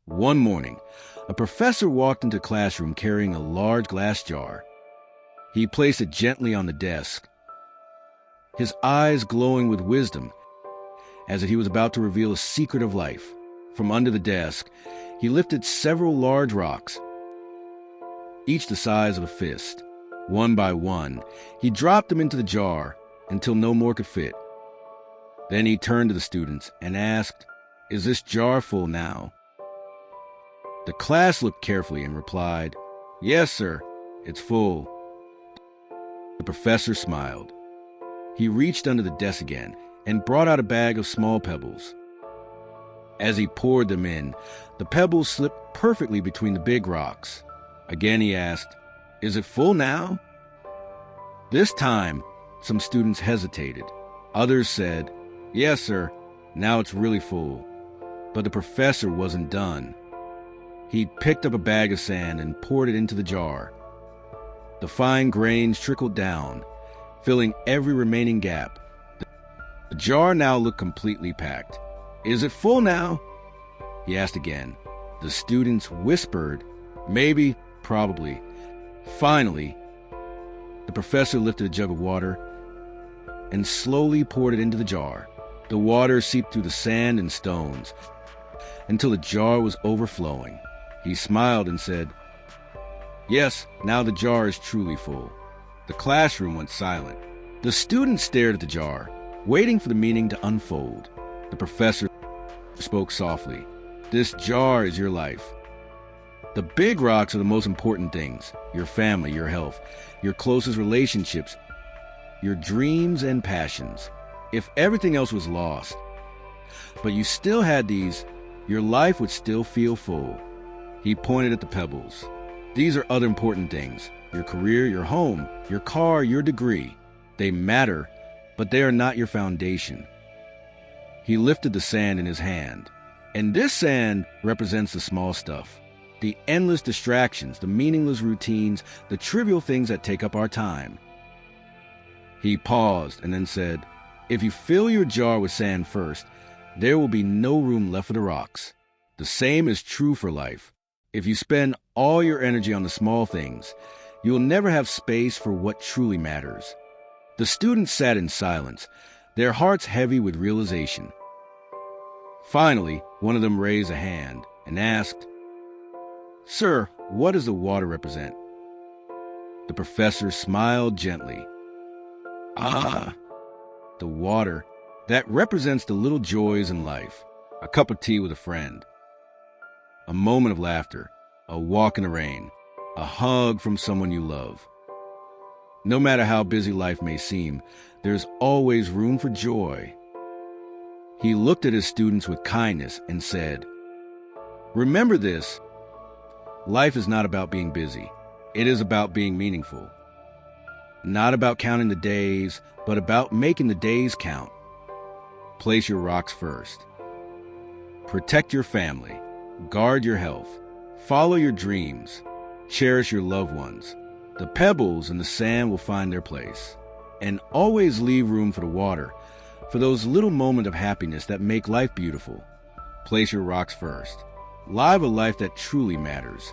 One morning, a professor walked into the classroom carrying a large glass jar. He placed it gently on the desk, his eyes glowing with wisdom, as if he was about to reveal a secret of life. From under the desk, he lifted several large rocks, each the size of a fist. One by one, he dropped them into the jar until no more could fit. Then he turned to the students and asked, "Is this jar full now?" The class looked carefully and replied, "Yes, sir, it's full." The professor smiled. He reached under the desk again and brought out a bag of small pebbles. As he poured them in, the pebbles slipped perfectly between the big rocks. Again he asked, "Is it full now?" This time, some students hesitated. Others said, "Yes, sir, now it's really full." But the professor wasn't done. He picked up a bag of sand and poured it into the jar. The fine grains trickled down, filling every remaining gap. The jar now looked completely packed. "Is it full now?" he asked again. The students whispered, "Maybe, probably." Finally, the professor lifted a jug of water and slowly poured it into the jar. The water seeped through the sand and stones until the jar was overflowing. He smiled and said, "Yes, now the jar is truly full." The classroom went silent. The students stared at the jar, waiting for the meaning to unfold. The professor spoke softly. "This jar is your life. The big rocks are the most important things: your family, your health, your closest relationships, your dreams and passions. If everything else was lost, but you still had these, your life would still feel full." He pointed at the pebbles. "These are other important things: your career, your home, your car, your degree. They matter, but they are not your foundation." He lifted the sand in his hand. And this sand represents the small stuff, the endless distractions, the meaningless routines, the trivial things that take up our time. He paused and then said, "If you fill your jar with sand first, there will be no room left for the rocks. The same is true for life. If you spend all your energy on the small things, you will never have space for what truly matters." The students sat in silence, their hearts heavy with realization. Finally, one of them raised a hand and asked, "Sir, what does the water represent?" The professor smiled gently. "Ah, the water, that represents the little joys in life. A cup of tea with a friend, a moment of laughter, a walk in the rain, a hug from someone you love. No matter how busy life may seem, there's always room for joy." He looked at his students with kindness and said, "Remember this: life is not about being busy. It is about being meaningful. Not about counting the days, but about making the days count. Place your rocks first. Protect your family. Guard your health. Follow your dreams. Cherish your loved ones. The pebbles and the sand will find their place. And always leave room for the water, for those little moments of happiness that make life beautiful. Place your rocks first. Live a life that truly matters.